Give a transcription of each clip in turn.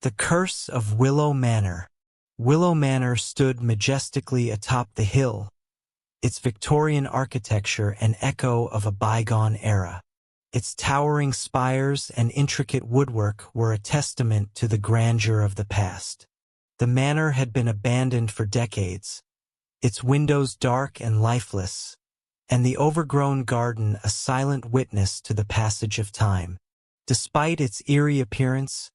The Curse of Willow Manor. Willow Manor stood majestically atop the hill, its Victorian architecture an echo of a bygone era. Its towering spires and intricate woodwork were a testament to the grandeur of the past. The manor had been abandoned for decades, its windows dark and lifeless, and the overgrown garden a silent witness to the passage of time. Despite its eerie appearance,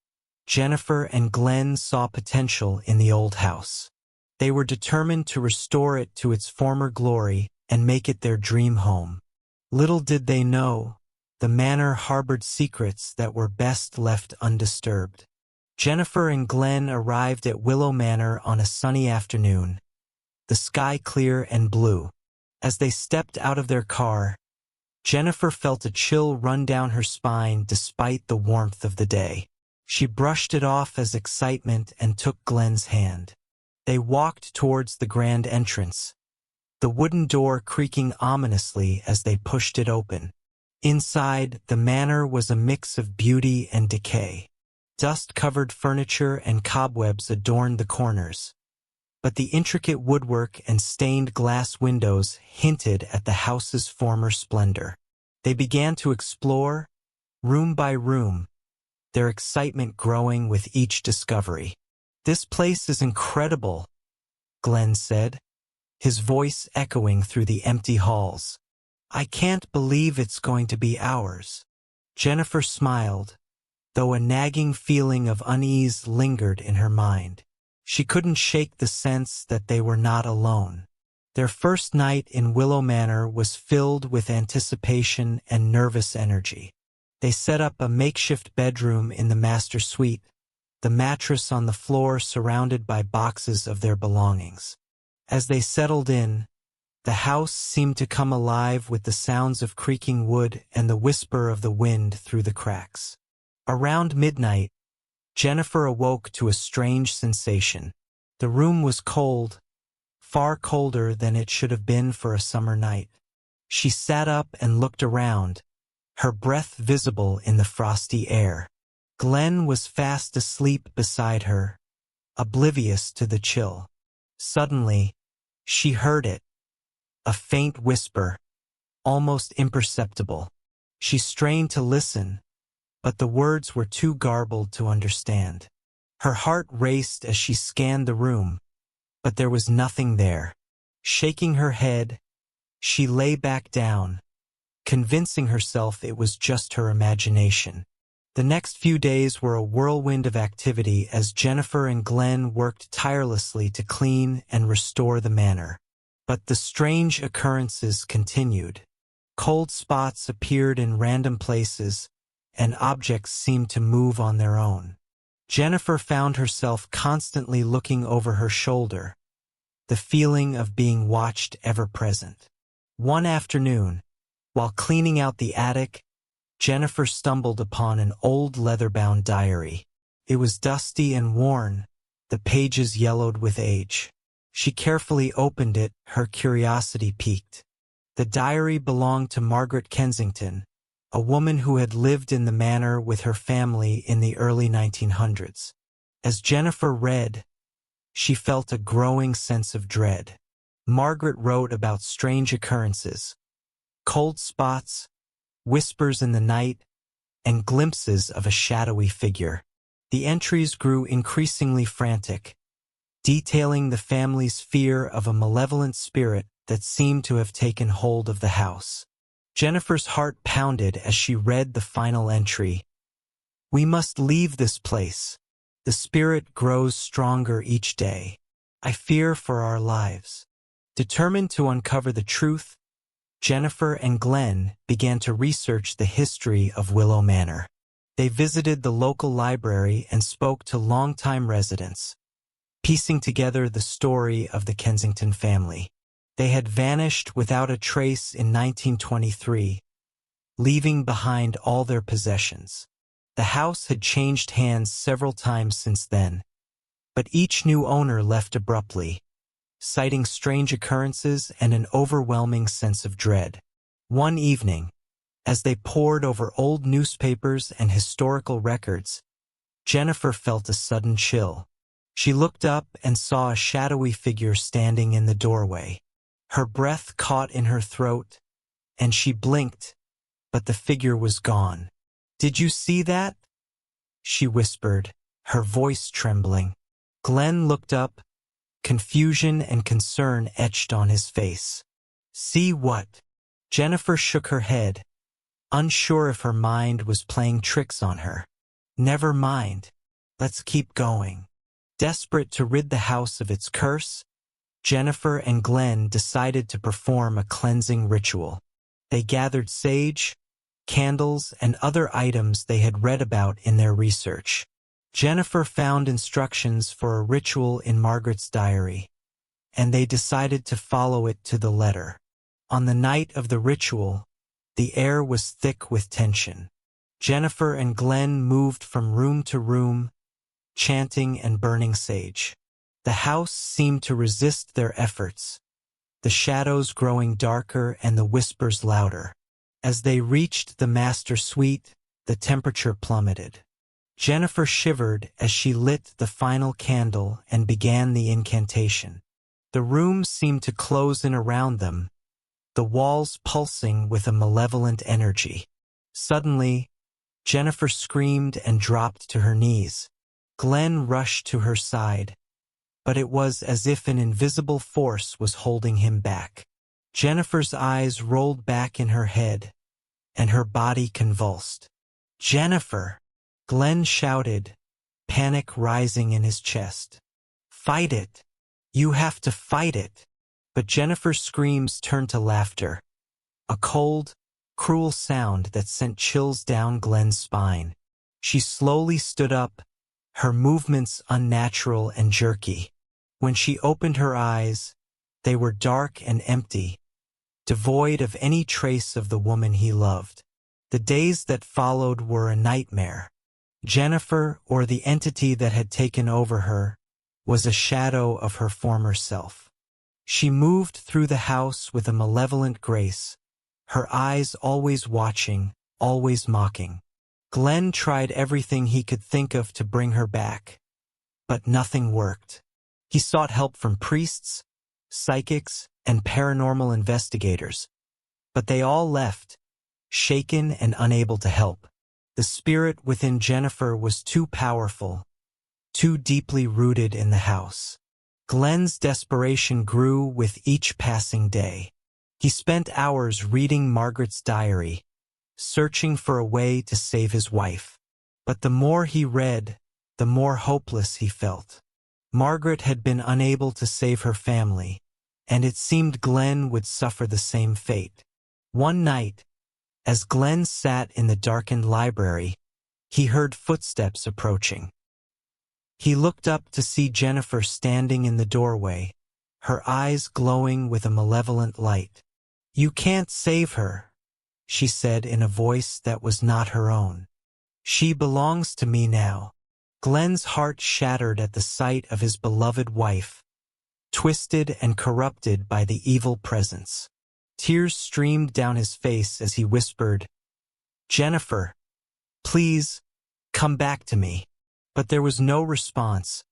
Jennifer and Glenn saw potential in the old house. They were determined to restore it to its former glory and make it their dream home. Little did they know, the manor harbored secrets that were best left undisturbed. Jennifer and Glenn arrived at Willow Manor on a sunny afternoon, the sky clear and blue. As they stepped out of their car, Jennifer felt a chill run down her spine despite the warmth of the day. She brushed it off as excitement and took Glenn's hand. They walked towards the grand entrance, the wooden door creaking ominously as they pushed it open. Inside, the manor was a mix of beauty and decay. Dust-covered furniture and cobwebs adorned the corners, but the intricate woodwork and stained glass windows hinted at the house's former splendor. They began to explore, room by room, their excitement growing with each discovery. "This place is incredible," Glenn said, his voice echoing through the empty halls. "I can't believe it's going to be ours." Jennifer smiled, though a nagging feeling of unease lingered in her mind. She couldn't shake the sense that they were not alone. Their first night in Willow Manor was filled with anticipation and nervous energy. They set up a makeshift bedroom in the master suite, the mattress on the floor surrounded by boxes of their belongings. As they settled in, the house seemed to come alive with the sounds of creaking wood and the whisper of the wind through the cracks. Around midnight, Jennifer awoke to a strange sensation. The room was cold, far colder than it should have been for a summer night. She sat up and looked around, her breath visible in the frosty air. Glenn was fast asleep beside her, oblivious to the chill. Suddenly, she heard it, a faint whisper, almost imperceptible. She strained to listen, but the words were too garbled to understand. Her heart raced as she scanned the room, but there was nothing there. Shaking her head, she lay back down, convincing herself it was just her imagination. The next few days were a whirlwind of activity as Jennifer and Glenn worked tirelessly to clean and restore the manor. But the strange occurrences continued. Cold spots appeared in random places, and objects seemed to move on their own. Jennifer found herself constantly looking over her shoulder, the feeling of being watched ever present. One afternoon, while cleaning out the attic, Jennifer stumbled upon an old leather-bound diary. It was dusty and worn, the pages yellowed with age. She carefully opened it, her curiosity piqued. The diary belonged to Margaret Kensington, a woman who had lived in the manor with her family in the early 1900s. As Jennifer read, she felt a growing sense of dread. Margaret wrote about strange occurrences, cold spots, whispers in the night, and glimpses of a shadowy figure. The entries grew increasingly frantic, detailing the family's fear of a malevolent spirit that seemed to have taken hold of the house. Jennifer's heart pounded as she read the final entry. "We must leave this place. The spirit grows stronger each day. I fear for our lives." Determined to uncover the truth, Jennifer and Glenn began to research the history of Willow Manor. They visited the local library and spoke to longtime residents, piecing together the story of the Kensington family. They had vanished without a trace in 1923, leaving behind all their possessions. The house had changed hands several times since then, but each new owner left abruptly, citing strange occurrences and an overwhelming sense of dread. One evening, as they pored over old newspapers and historical records, Jennifer felt a sudden chill. She looked up and saw a shadowy figure standing in the doorway. Her breath caught in her throat, and she blinked, but the figure was gone. "Did you see that?" she whispered, her voice trembling. Glenn looked up, confusion and concern etched on his face. "See what?" Jennifer shook her head, unsure if her mind was playing tricks on her. "Never mind. Let's keep going." Desperate to rid the house of its curse, Jennifer and Glenn decided to perform a cleansing ritual. They gathered sage, candles, and other items they had read about in their research. Jennifer found instructions for a ritual in Margaret's diary, and they decided to follow it to the letter. On the night of the ritual, the air was thick with tension. Jennifer and Glenn moved from room to room, chanting and burning sage. The house seemed to resist their efforts, the shadows growing darker and the whispers louder. As they reached the master suite, the temperature plummeted. Jennifer shivered as she lit the final candle and began the incantation. The room seemed to close in around them, the walls pulsing with a malevolent energy. Suddenly, Jennifer screamed and dropped to her knees. Glenn rushed to her side, but it was as if an invisible force was holding him back. Jennifer's eyes rolled back in her head, and her body convulsed. "Jennifer!" Glenn shouted, panic rising in his chest. "Fight it! You have to fight it!" But Jennifer's screams turned to laughter, a cold, cruel sound that sent chills down Glenn's spine. She slowly stood up, her movements unnatural and jerky. When she opened her eyes, they were dark and empty, devoid of any trace of the woman he loved. The days that followed were a nightmare. Jennifer, or the entity that had taken over her, was a shadow of her former self. She moved through the house with a malevolent grace, her eyes always watching, always mocking. Glenn tried everything he could think of to bring her back, but nothing worked. He sought help from priests, psychics, and paranormal investigators, but they all left, shaken and unable to help. The spirit within Jennifer was too powerful, too deeply rooted in the house. Glenn's desperation grew with each passing day. He spent hours reading Margaret's diary, searching for a way to save his wife. But the more he read, the more hopeless he felt. Margaret had been unable to save her family, and it seemed Glenn would suffer the same fate. One night, as Glenn sat in the darkened library, he heard footsteps approaching. He looked up to see Jennifer standing in the doorway, her eyes glowing with a malevolent light. "You can't save her," she said in a voice that was not her own. "She belongs to me now." Glenn's heart shattered at the sight of his beloved wife, twisted and corrupted by the evil presence. Tears streamed down his face as he whispered, "Jennifer, please, come back to me." But there was no response,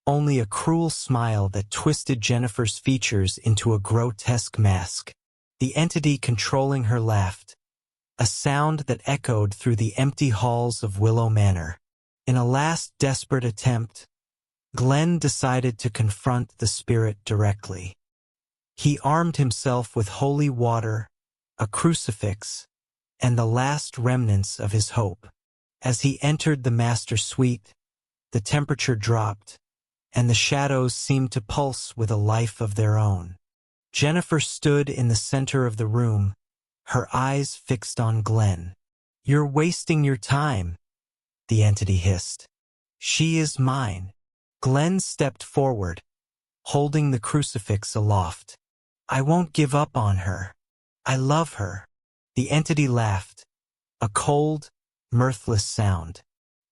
only a cruel smile that twisted Jennifer's features into a grotesque mask. The entity controlling her laughed, a sound that echoed through the empty halls of Willow Manor. In a last desperate attempt, Glenn decided to confront the spirit directly. He armed himself with holy water, a crucifix, and the last remnants of his hope. As he entered the master suite, the temperature dropped, and the shadows seemed to pulse with a life of their own. Jennifer stood in the center of the room, her eyes fixed on Glenn. "You're wasting your time," the entity hissed. "She is mine." Glenn stepped forward, holding the crucifix aloft. "I won't give up on her. I love her." The entity laughed, a cold, mirthless sound.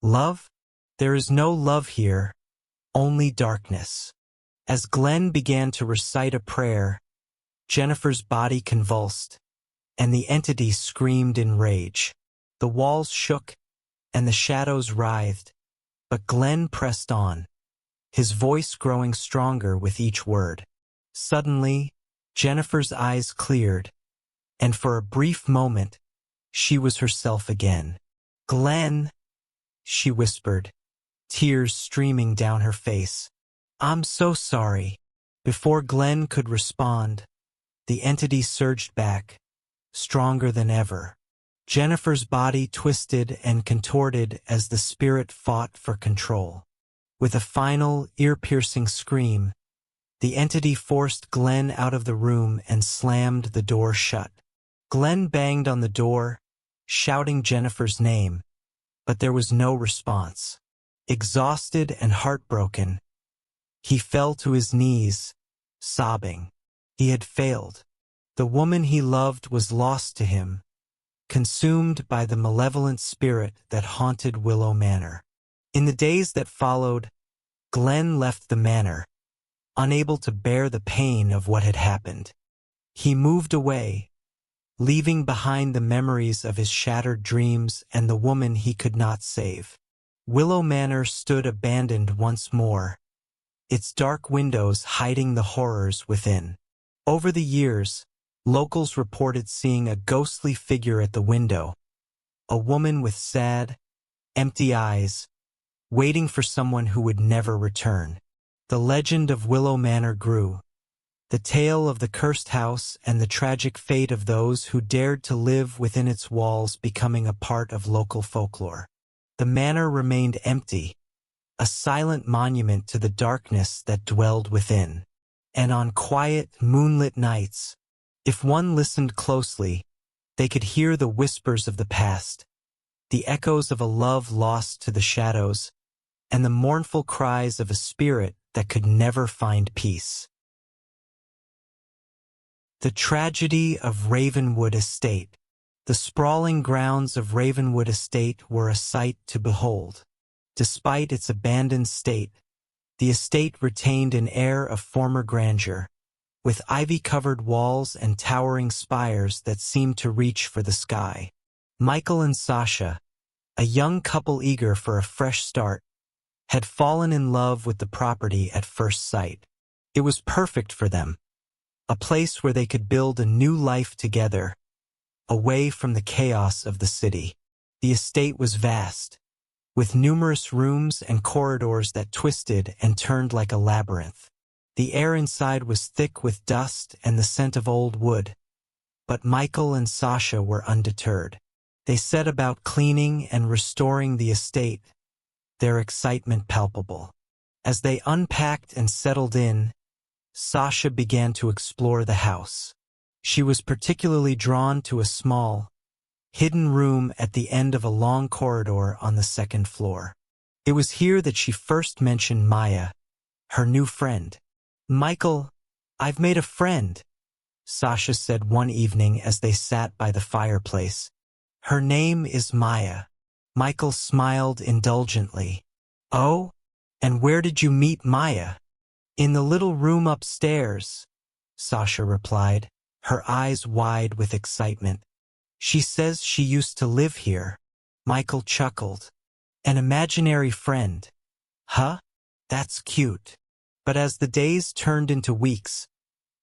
"Love? There is no love here, only darkness." As Glenn began to recite a prayer, Jennifer's body convulsed, and the entity screamed in rage. The walls shook, and the shadows writhed, But Glenn pressed on, his voice growing stronger with each word. Suddenly, Jennifer's eyes cleared, and for a brief moment, she was herself again. "Glenn," she whispered, tears streaming down her face. "I'm so sorry." Before Glenn could respond, the entity surged back, stronger than ever. Jennifer's body twisted and contorted as the spirit fought for control. With a final, ear-piercing scream, the entity forced Glenn out of the room and slammed the door shut. Glenn banged on the door, shouting Jennifer's name, but there was no response. Exhausted and heartbroken, he fell to his knees, sobbing. He had failed. The woman he loved was lost to him, consumed by the malevolent spirit that haunted Willow Manor. In the days that followed, Glenn left the manor, unable to bear the pain of what had happened. He moved away, leaving behind the memories of his shattered dreams and the woman he could not save. Willow Manor stood abandoned once more, its dark windows hiding the horrors within. Over the years, locals reported seeing a ghostly figure at the window, a woman with sad, empty eyes, waiting for someone who would never return. The legend of Willow Manor grew, the tale of the cursed house and the tragic fate of those who dared to live within its walls becoming a part of local folklore. The manor remained empty, a silent monument to the darkness that dwelled within. And on quiet, moonlit nights, if one listened closely, they could hear the whispers of the past, the echoes of a love lost to the shadows, and the mournful cries of a spirit that could never find peace. The tragedy of Ravenwood Estate. The sprawling grounds of Ravenwood Estate were a sight to behold. Despite its abandoned state, the estate retained an air of former grandeur, with ivy-covered walls and towering spires that seemed to reach for the sky. Michael and Sasha, a young couple eager for a fresh start, had fallen in love with the property at first sight. It was perfect for them, a place where they could build a new life together, away from the chaos of the city. The estate was vast, with numerous rooms and corridors that twisted and turned like a labyrinth. The air inside was thick with dust and the scent of old wood, but Michael and Sasha were undeterred. They set about cleaning and restoring the estate, their excitement palpable. As they unpacked and settled in, Sasha began to explore the house. She was particularly drawn to a small, hidden room at the end of a long corridor on the second floor. It was here that she first mentioned Maya, her new friend. "Michael, I've made a friend," Sasha said one evening as they sat by the fireplace. "Her name is Maya." Michael smiled indulgently. "Oh? And where did you meet Maya?" "In the little room upstairs," Sasha replied, her eyes wide with excitement. "She says she used to live here." Michael chuckled. "An imaginary friend. Huh? That's cute." But as the days turned into weeks,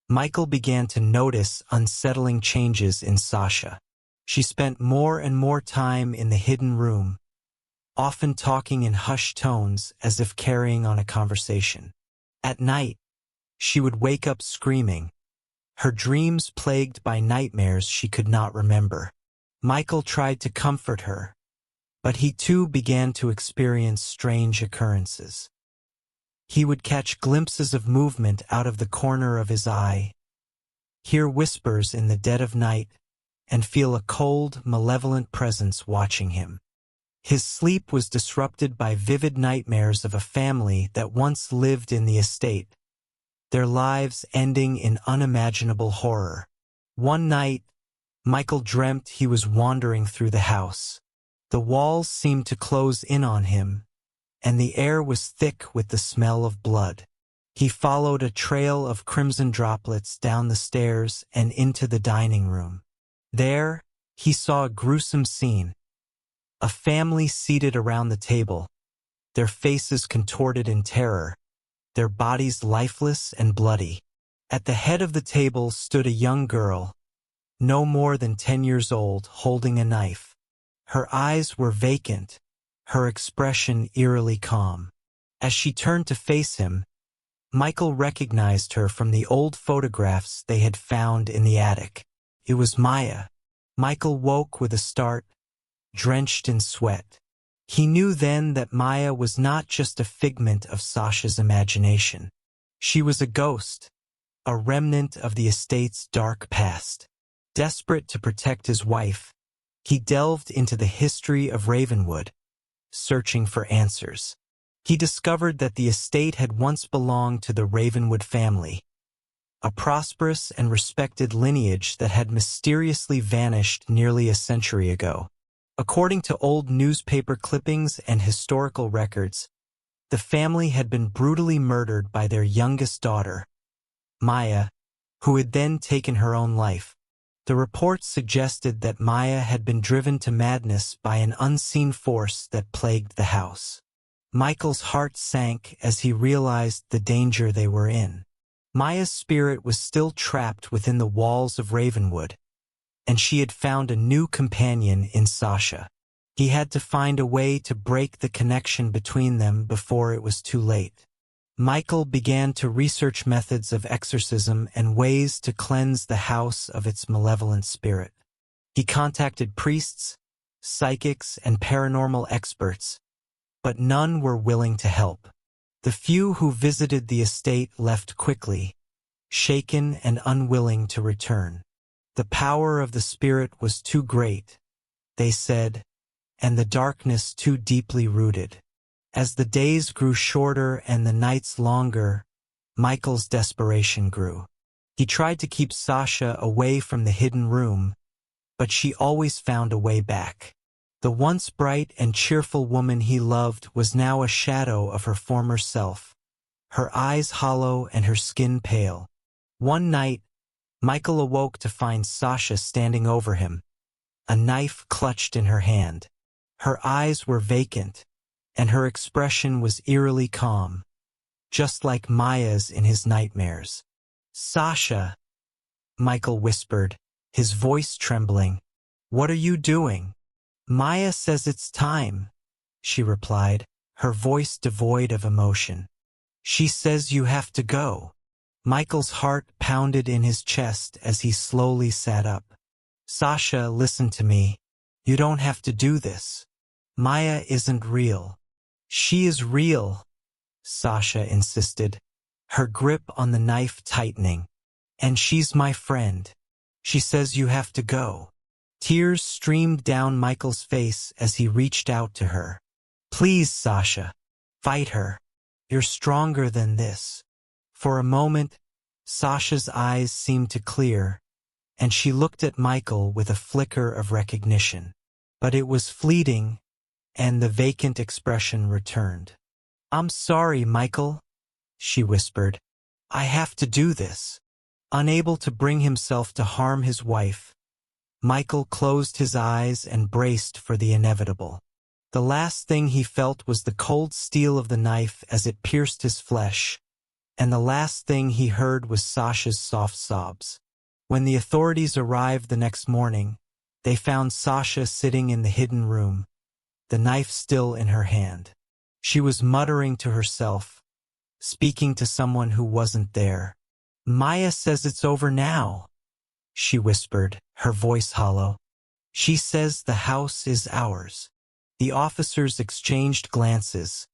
Michael began to notice unsettling changes in Sasha. She spent more and more time in the hidden room, often talking in hushed tones as if carrying on a conversation. At night, she would wake up screaming, her dreams plagued by nightmares she could not remember. Michael tried to comfort her, but he too began to experience strange occurrences. He would catch glimpses of movement out of the corner of his eye, hear whispers in the dead of night, and feel a cold, malevolent presence watching him. His sleep was disrupted by vivid nightmares of a family that once lived in the estate, their lives ending in unimaginable horror. One night, Michael dreamt he was wandering through the house. The walls seemed to close in on him, and the air was thick with the smell of blood. He followed a trail of crimson droplets down the stairs and into the dining room. There, he saw a gruesome scene. A family seated around the table, their faces contorted in terror, their bodies lifeless and bloody. At the head of the table stood a young girl, no more than 10 years old, holding a knife. Her eyes were vacant, her expression eerily calm. As she turned to face him, Michael recognized her from the old photographs they had found in the attic. It was Maya. Michael woke with a start, drenched in sweat. He knew then that Maya was not just a figment of Sasha's imagination. She was a ghost, a remnant of the estate's dark past. Desperate to protect his wife, he delved into the history of Ravenwood, searching for answers. He discovered that the estate had once belonged to the Ravenwood family, a prosperous and respected lineage that had mysteriously vanished nearly a century ago. According to old newspaper clippings and historical records, the family had been brutally murdered by their youngest daughter, Maya, who had then taken her own life. The reports suggested that Maya had been driven to madness by an unseen force that plagued the house. Michael's heart sank as he realized the danger they were in. Maya's spirit was still trapped within the walls of Ravenwood, and she had found a new companion in Sasha. He had to find a way to break the connection between them before it was too late. Michael began to research methods of exorcism and ways to cleanse the house of its malevolent spirit. He contacted priests, psychics, and paranormal experts, but none were willing to help. The few who visited the estate left quickly, shaken and unwilling to return. The power of the spirit was too great, they said, and the darkness too deeply rooted. As the days grew shorter and the nights longer, Michael's desperation grew. He tried to keep Sasha away from the hidden room, but she always found a way back. The once bright and cheerful woman he loved was now a shadow of her former self, her eyes hollow and her skin pale. One night, Michael awoke to find Sasha standing over him, a knife clutched in her hand. Her eyes were vacant, and her expression was eerily calm, just like Maya's in his nightmares. "Sasha," Michael whispered, his voice trembling. "What are you doing?" "Maya says it's time," she replied, her voice devoid of emotion. "She says you have to go." Michael's heart pounded in his chest as he slowly sat up. "Sasha, listen to me. You don't have to do this. Maya isn't real." "She is real," Sasha insisted, her grip on the knife tightening. "And she's my friend. She says you have to go." Tears streamed down Michael's face as he reached out to her. "Please, Sasha, fight her. You're stronger than this." For a moment, Sasha's eyes seemed to clear, and she looked at Michael with a flicker of recognition. But it was fleeting, and the vacant expression returned. "I'm sorry, Michael," she whispered. "I have to do this." Unable to bring himself to harm his wife, Michael closed his eyes and braced for the inevitable. The last thing he felt was the cold steel of the knife as it pierced his flesh, and the last thing he heard was Sasha's soft sobs. When the authorities arrived the next morning, they found Sasha sitting in the hidden room, the knife still in her hand. She was muttering to herself, speaking to someone who wasn't there. "Maya says it's over now," she whispered, her voice hollow. "She says the house is ours." The officers exchanged glances,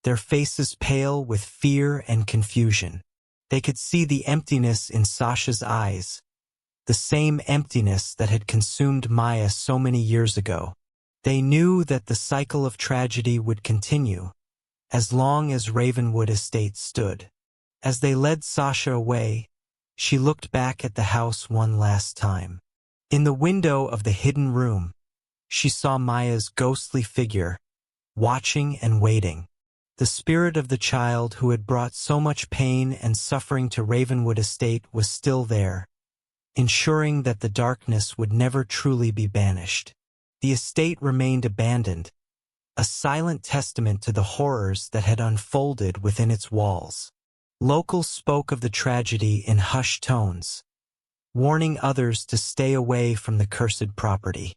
their faces pale with fear and confusion. They could see the emptiness in Sasha's eyes, the same emptiness that had consumed Maya so many years ago. They knew that the cycle of tragedy would continue, as long as Ravenwood Estate stood. As they led Sasha away, she looked back at the house one last time. In the window of the hidden room, she saw Maya's ghostly figure, watching and waiting. The spirit of the child who had brought so much pain and suffering to Ravenwood Estate was still there, ensuring that the darkness would never truly be banished. The estate remained abandoned, a silent testament to the horrors that had unfolded within its walls. Locals spoke of the tragedy in hushed tones, warning others to stay away from the cursed property.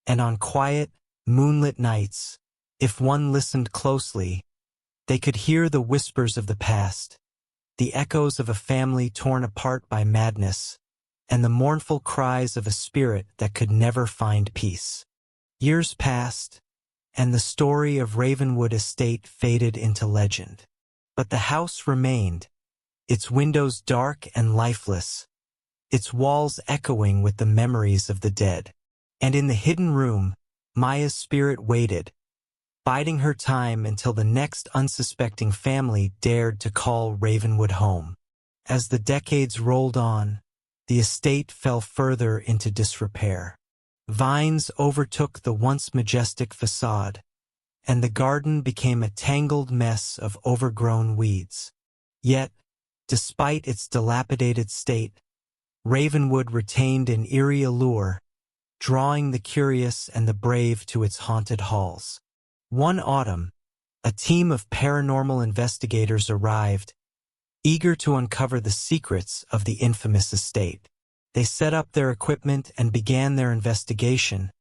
And on quiet, moonlit nights, if one listened closely, they could hear the whispers of the past, the echoes of a family torn apart by madness, and the mournful cries of a spirit that could never find peace. Years passed, and the story of Ravenwood Estate faded into legend. But the house remained, its windows dark and lifeless, its walls echoing with the memories of the dead. And in the hidden room, Maya's spirit waited, biding her time until the next unsuspecting family dared to call Ravenwood home. As the decades rolled on, the estate fell further into disrepair. Vines overtook the once majestic facade, and the garden became a tangled mess of overgrown weeds. Yet, despite its dilapidated state, Ravenwood retained an eerie allure, drawing the curious and the brave to its haunted halls. One autumn, a team of paranormal investigators arrived, eager to uncover the secrets of the infamous estate. They set up their equipment and began their investigation,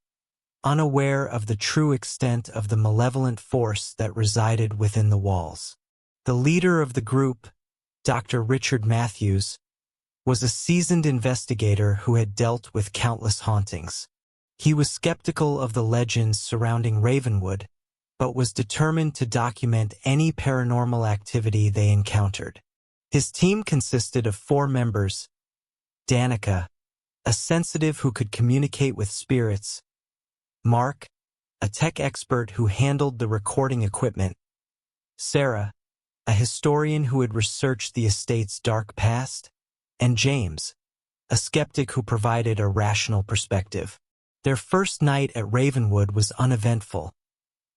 unaware of the true extent of the malevolent force that resided within the walls. The leader of the group, Dr. Richard Matthews, was a seasoned investigator who had dealt with countless hauntings. He was skeptical of the legends surrounding Ravenwood, but was determined to document any paranormal activity they encountered. His team consisted of 4 members: Danica, a sensitive who could communicate with spirits; Mark, a tech expert who handled the recording equipment; Sarah, a historian who had researched the estate's dark past; and James, a skeptic who provided a rational perspective. Their first night at Ravenwood was uneventful,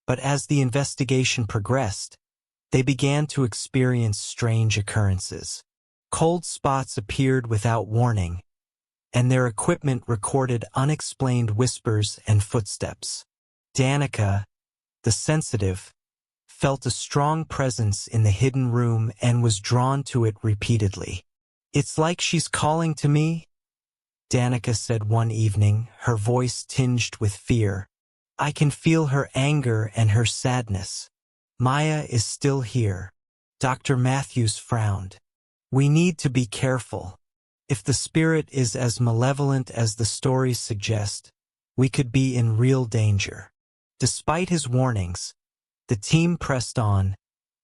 but as the investigation progressed, they began to experience strange occurrences. Cold spots appeared without warning, and their equipment recorded unexplained whispers and footsteps. Danica, the sensitive, felt a strong presence in the hidden room and was drawn to it repeatedly. "It's like she's calling to me," Danica said one evening, her voice tinged with fear. "I can feel her anger and her sadness. Maya is still here." Dr. Matthews frowned. "We need to be careful. If the spirit is as malevolent as the stories suggest, we could be in real danger." Despite his warnings, the team pressed on,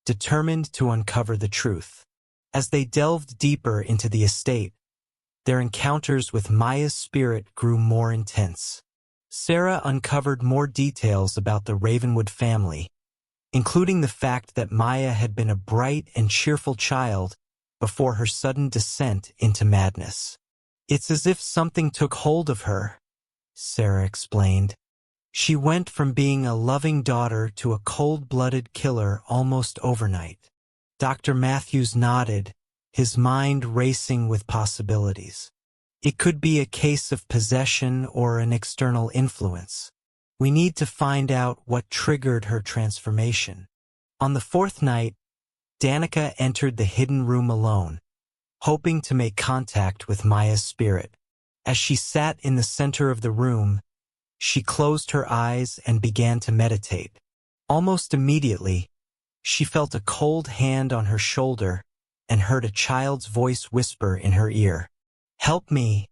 determined to uncover the truth. As they delved deeper into the estate, their encounters with Maya's spirit grew more intense. Sarah uncovered more details about the Ravenwood family, including the fact that Maya had been a bright and cheerful child before her sudden descent into madness. "It's as if something took hold of her," Sarah explained. "She went from being a loving daughter to a cold-blooded killer almost overnight." Dr. Matthews nodded, his mind racing with possibilities. "It could be a case of possession or an external influence. We need to find out what triggered her transformation." On the 4th night, Danica entered the hidden room alone, hoping to make contact with Maya's spirit. As she sat in the center of the room, she closed her eyes and began to meditate. Almost immediately, she felt a cold hand on her shoulder and heard a child's voice whisper in her ear. "Help me,"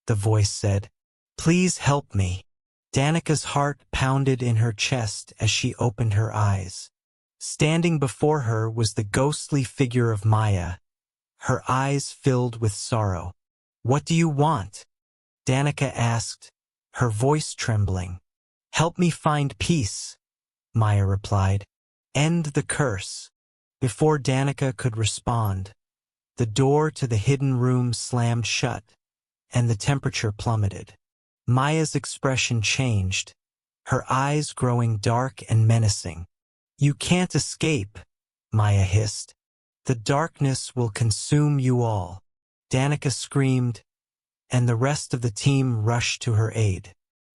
the voice said. "Please help me." Danica's heart pounded in her chest as she opened her eyes. Standing before her was the ghostly figure of Maya, her eyes filled with sorrow. "What do you want?" Danica asked, her voice trembling. "Help me find peace," Maya replied. "End the curse." Before Danica could respond, the door to the hidden room slammed shut, and the temperature plummeted. Maya's expression changed, her eyes growing dark and menacing. "You can't escape," Maya hissed. "The darkness will consume you all." Danica screamed, and the rest of the team rushed to her aid.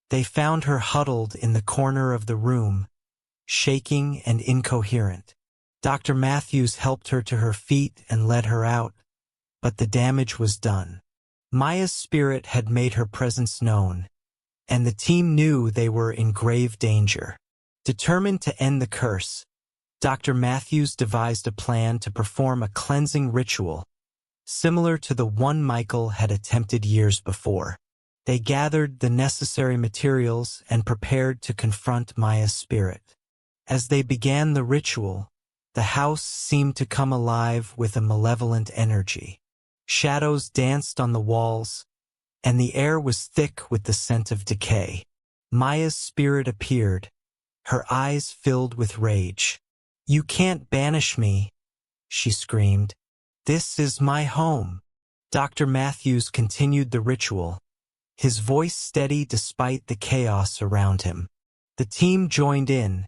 They found her huddled in the corner of the room, shaking and incoherent. Dr. Matthews helped her to her feet and led her out, but the damage was done. Maya's spirit had made her presence known, and the team knew they were in grave danger. Determined to end the curse, Dr. Matthews devised a plan to perform a cleansing ritual, similar to the one Michael had attempted years before. They gathered the necessary materials and prepared to confront Maya's spirit. As they began the ritual, the house seemed to come alive with a malevolent energy. Shadows danced on the walls, and the air was thick with the scent of decay. Maya's spirit appeared, her eyes filled with rage. "You can't banish me," she screamed. "This is my home." Dr. Matthews continued the ritual, his voice steady despite the chaos around him. The team joined in,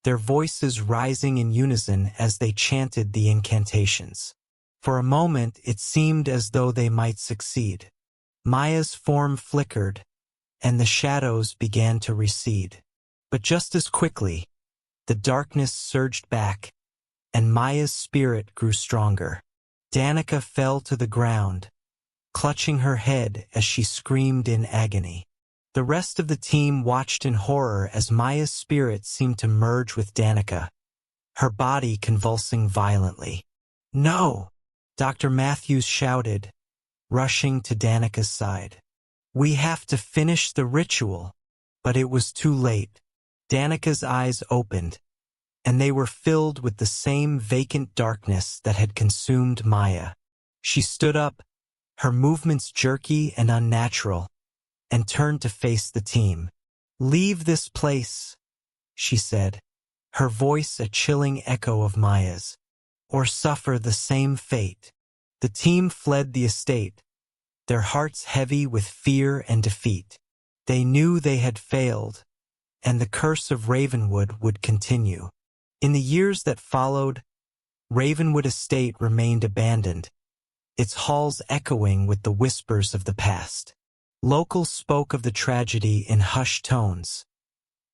their voices rising in unison as they chanted the incantations. For a moment it seemed as though they might succeed. Maya's form flickered, and the shadows began to recede. But just as quickly, the darkness surged back, and Maya's spirit grew stronger. Danica fell to the ground, clutching her head as she screamed in agony. The rest of the team watched in horror as Maya's spirit seemed to merge with Danica, her body convulsing violently. "No!" Dr. Matthews shouted, rushing to Danica's side. "We have to finish the ritual." But it was too late. Danica's eyes opened, and they were filled with the same vacant darkness that had consumed Maya. She stood up, her movements jerky and unnatural, and turned to face the team. "Leave this place," she said, her voice a chilling echo of Maya's, "or suffer the same fate." The team fled the estate, their hearts heavy with fear and defeat. They knew they had failed, and the curse of Ravenwood would continue. In the years that followed, Ravenwood Estate remained abandoned, its halls echoing with the whispers of the past. Locals spoke of the tragedy in hushed tones,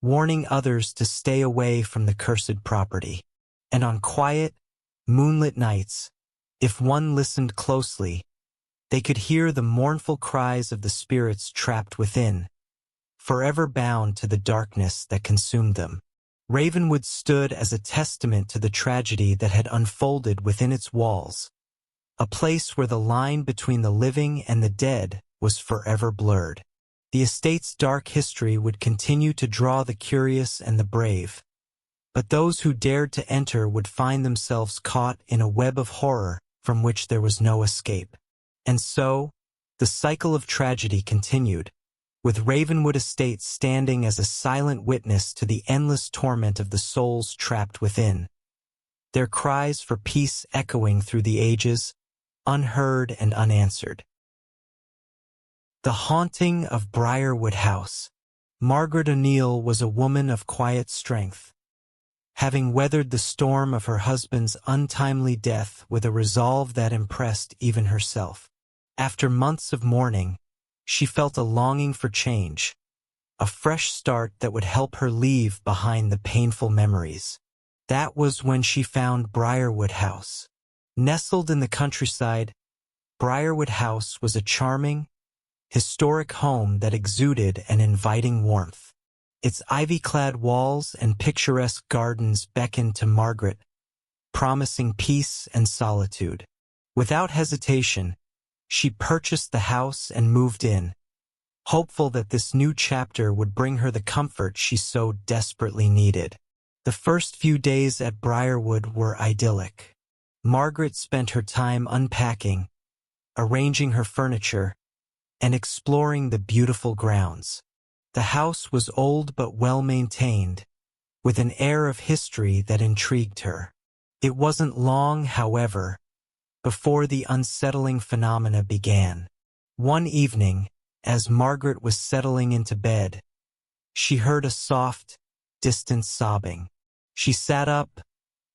warning others to stay away from the cursed property. And on quiet, moonlit nights, if one listened closely, they could hear the mournful cries of the spirits trapped within, forever bound to the darkness that consumed them. Ravenwood stood as a testament to the tragedy that had unfolded within its walls, a place where the line between the living and the dead was forever blurred. The estate's dark history would continue to draw the curious and the brave, but those who dared to enter would find themselves caught in a web of horror from which there was no escape. And so, the cycle of tragedy continued, with Ravenwood Estate standing as a silent witness to the endless torment of the souls trapped within, their cries for peace echoing through the ages, unheard and unanswered. The Haunting of Briarwood House. Margaret O'Neill was a woman of quiet strength, having weathered the storm of her husband's untimely death with a resolve that impressed even herself. After months of mourning, she felt a longing for change, a fresh start that would help her leave behind the painful memories. That was when she found Briarwood House. Nestled in the countryside, Briarwood House was a charming, historic home that exuded an inviting warmth. Its ivy-clad walls and picturesque gardens beckoned to Margaret, promising peace and solitude. Without hesitation, she purchased the house and moved in, hopeful that this new chapter would bring her the comfort she so desperately needed. The first few days at Briarwood were idyllic. Margaret spent her time unpacking, arranging her furniture, and exploring the beautiful grounds. The house was old but well-maintained, with an air of history that intrigued her. It wasn't long, however, before the unsettling phenomena began. One evening, as Margaret was settling into bed, she heard a soft, distant sobbing. She sat up,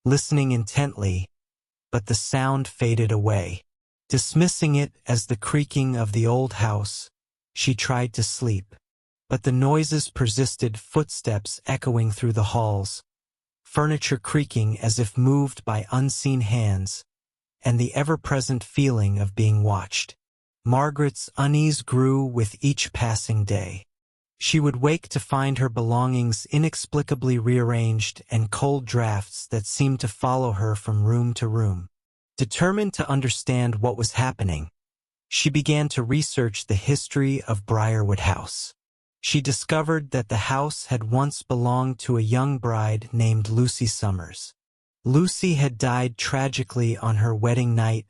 listening intently, but the sound faded away. Dismissing it as the creaking of the old house, she tried to sleep. But the noises persisted, footsteps echoing through the halls, furniture creaking as if moved by unseen hands, and the ever-present feeling of being watched. Margaret's unease grew with each passing day. She would wake to find her belongings inexplicably rearranged and cold drafts that seemed to follow her from room to room. Determined to understand what was happening, she began to research the history of Briarwood House. She discovered that the house had once belonged to a young bride named Lucy Summers. Lucy had died tragically on her wedding night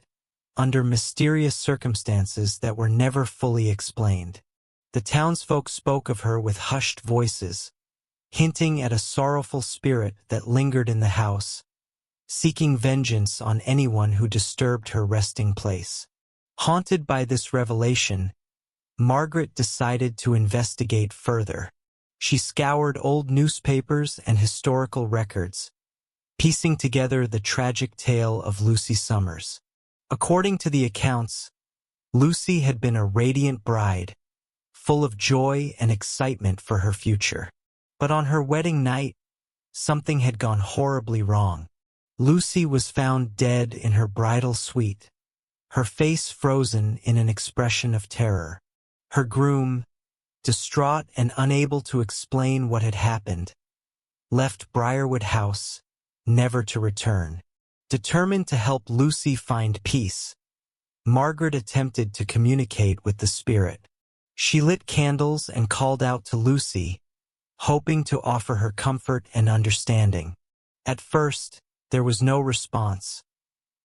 under mysterious circumstances that were never fully explained. The townsfolk spoke of her with hushed voices, hinting at a sorrowful spirit that lingered in the house, seeking vengeance on anyone who disturbed her resting place. Haunted by this revelation, Margaret decided to investigate further. She scoured old newspapers and historical records, piecing together the tragic tale of Lucy Summers. According to the accounts, Lucy had been a radiant bride, full of joy and excitement for her future. But on her wedding night, something had gone horribly wrong. Lucy was found dead in her bridal suite, her face frozen in an expression of terror. Her groom, distraught and unable to explain what had happened, left Briarwood House, never to return. Determined to help Lucy find peace, Margaret attempted to communicate with the spirit. She lit candles and called out to Lucy, hoping to offer her comfort and understanding. At first, there was no response,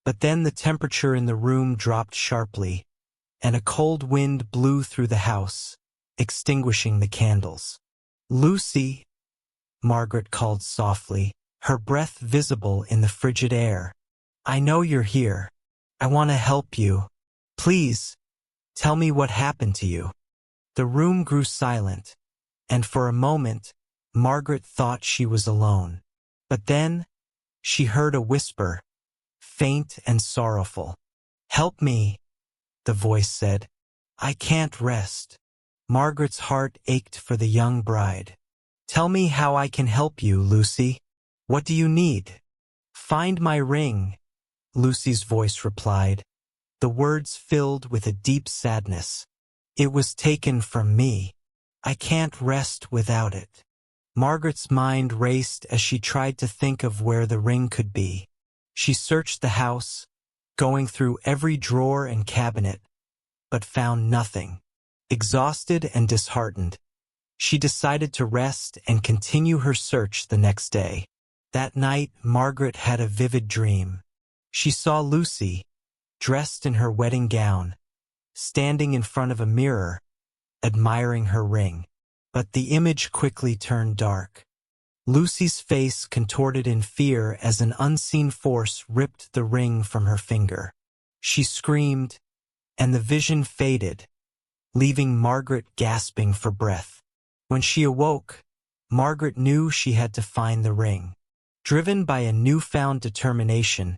but then the temperature in the room dropped sharply, and a cold wind blew through the house, extinguishing the candles. "Lucy," Margaret called softly, her breath visible in the frigid air. "I know you're here. I want to help you. Please, tell me what happened to you." The room grew silent, and for a moment, Margaret thought she was alone. But then, she heard a whisper, faint and sorrowful. "Help me," the voice said. "I can't rest." Margaret's heart ached for the young bride. "Tell me how I can help you, Lucy. What do you need?" "Find my ring," Lucy's voice replied, the words filled with a deep sadness. "It was taken from me. I can't rest without it." Margaret's mind raced as she tried to think of where the ring could be. She searched the house, going through every drawer and cabinet, but found nothing. Exhausted and disheartened, she decided to rest and continue her search the next day. That night, Margaret had a vivid dream. She saw Lucy, dressed in her wedding gown, standing in front of a mirror, admiring her ring. But the image quickly turned dark. Lucy's face contorted in fear as an unseen force ripped the ring from her finger. She screamed, and the vision faded, leaving Margaret gasping for breath. When she awoke, Margaret knew she had to find the ring. Driven by a newfound determination,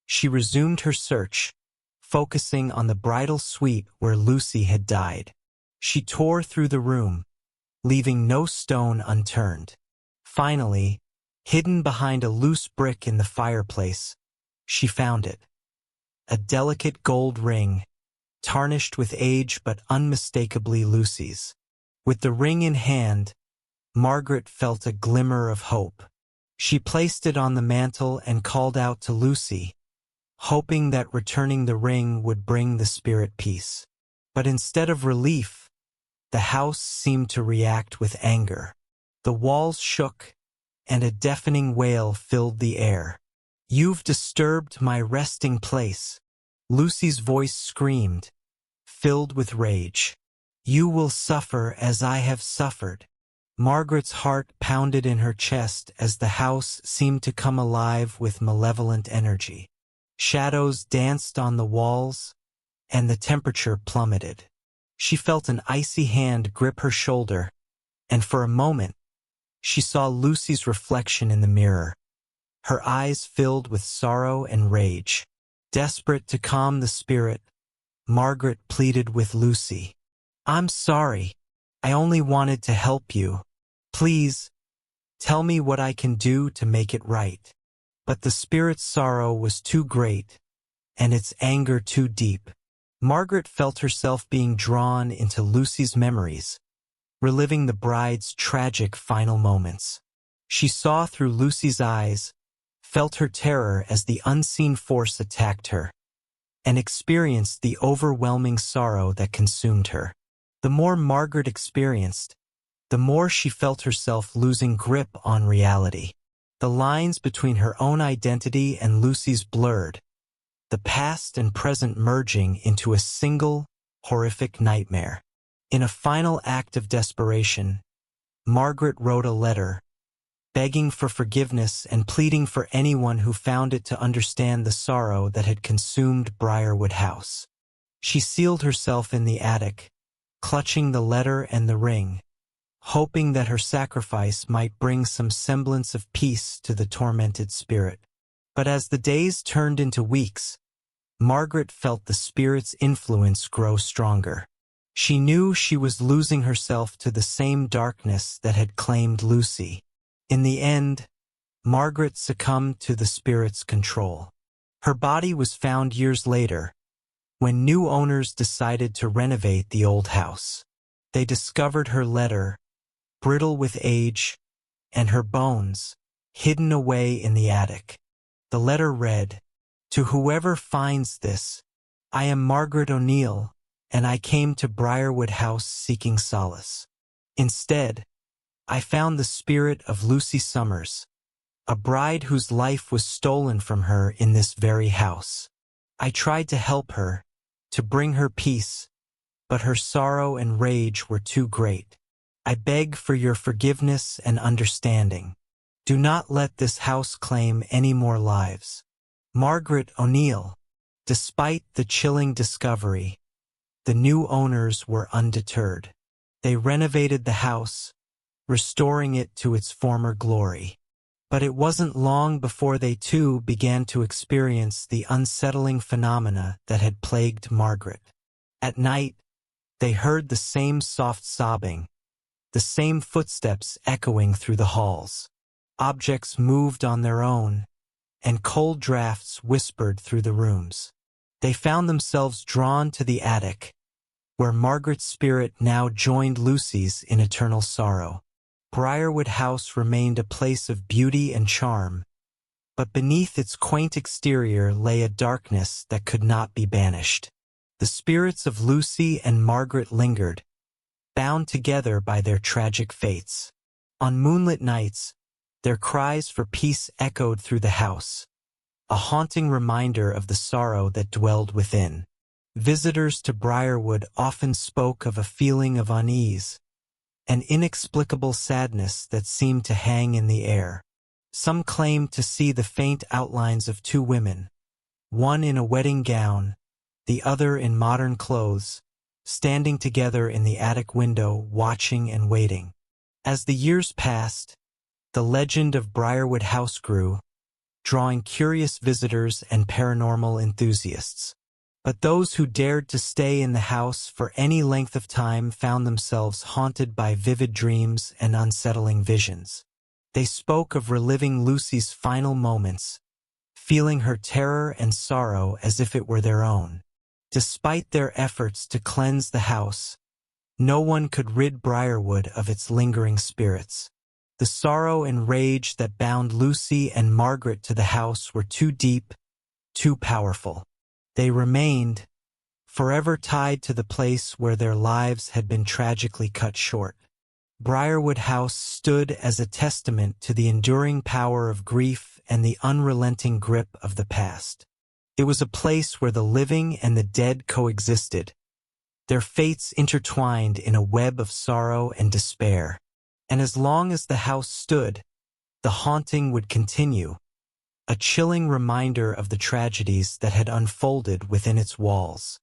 she resumed her search, focusing on the bridal suite where Lucy had died. She tore through the room, leaving no stone unturned. Finally, hidden behind a loose brick in the fireplace, she found it. A delicate gold ring, tarnished with age but unmistakably Lucy's. With the ring in hand, Margaret felt a glimmer of hope. She placed it on the mantel and called out to Lucy, hoping that returning the ring would bring the spirit peace. But instead of relief, the house seemed to react with anger. The walls shook, and a deafening wail filled the air. "You've disturbed my resting place," Lucy's voice screamed, filled with rage. "You will suffer as I have suffered." Margaret's heart pounded in her chest as the house seemed to come alive with malevolent energy. Shadows danced on the walls, and the temperature plummeted. She felt an icy hand grip her shoulder, and for a moment, she saw Lucy's reflection in the mirror, her eyes filled with sorrow and rage. Desperate to calm the spirit, Margaret pleaded with Lucy. "I'm sorry. I only wanted to help you. Please, Tell me what I can do to make it right." But the spirit's sorrow was too great, and its anger too deep. Margaret felt herself being drawn into Lucy's memories, reliving the bride's tragic final moments. She saw through Lucy's eyes, felt her terror as the unseen force attacked her, and experienced the overwhelming sorrow that consumed her. The more Margaret experienced, the more she felt herself losing grip on reality. The lines between her own identity and Lucy's blurred, the past and present merging into a single, horrific nightmare. In a final act of desperation, Margaret wrote a letter, begging for forgiveness and pleading for anyone who found it to understand the sorrow that had consumed Briarwood House. She sealed herself in the attic, clutching the letter and the ring, hoping that her sacrifice might bring some semblance of peace to the tormented spirit. But as the days turned into weeks, Margaret felt the spirit's influence grow stronger. She knew she was losing herself to the same darkness that had claimed Lucy. In the end, Margaret succumbed to the spirit's control. Her body was found years later, when new owners decided to renovate the old house. They discovered her letter, brittle with age, and her bones, hidden away in the attic. The letter read, "To whoever finds this, I am Margaret O'Neill, and I came to Briarwood House seeking solace. Instead, I found the spirit of Lucy Summers, a bride whose life was stolen from her in this very house. I tried to help her, to bring her peace, but her sorrow and rage were too great. I beg for your forgiveness and understanding. Do not let this house claim any more lives." Margaret O'Neill. Despite the chilling discovery, the new owners were undeterred. They renovated the house, restoring it to its former glory. But it wasn't long before they too began to experience the unsettling phenomena that had plagued Margaret. At night, they heard the same soft sobbing, the same footsteps echoing through the halls. Objects moved on their own, and cold drafts whispered through the rooms. They found themselves drawn to the attic, where Margaret's spirit now joined Lucy's in eternal sorrow. Briarwood House remained a place of beauty and charm, but beneath its quaint exterior lay a darkness that could not be banished. The spirits of Lucy and Margaret lingered, bound together by their tragic fates. On moonlit nights, their cries for peace echoed through the house, a haunting reminder of the sorrow that dwelled within. Visitors to Briarwood often spoke of a feeling of unease, an inexplicable sadness that seemed to hang in the air. Some claimed to see the faint outlines of two women, one in a wedding gown, the other in modern clothes, standing together in the attic window, watching and waiting. As the years passed, the legend of Briarwood House grew, drawing curious visitors and paranormal enthusiasts. But those who dared to stay in the house for any length of time found themselves haunted by vivid dreams and unsettling visions. They spoke of reliving Lucy's final moments, feeling her terror and sorrow as if it were their own. Despite their efforts to cleanse the house, no one could rid Briarwood of its lingering spirits. The sorrow and rage that bound Lucy and Margaret to the house were too deep, too powerful. They remained, forever tied to the place where their lives had been tragically cut short. Briarwood House stood as a testament to the enduring power of grief and the unrelenting grip of the past. It was a place where the living and the dead coexisted, their fates intertwined in a web of sorrow and despair. And as long as the house stood, the haunting would continue, a chilling reminder of the tragedies that had unfolded within its walls.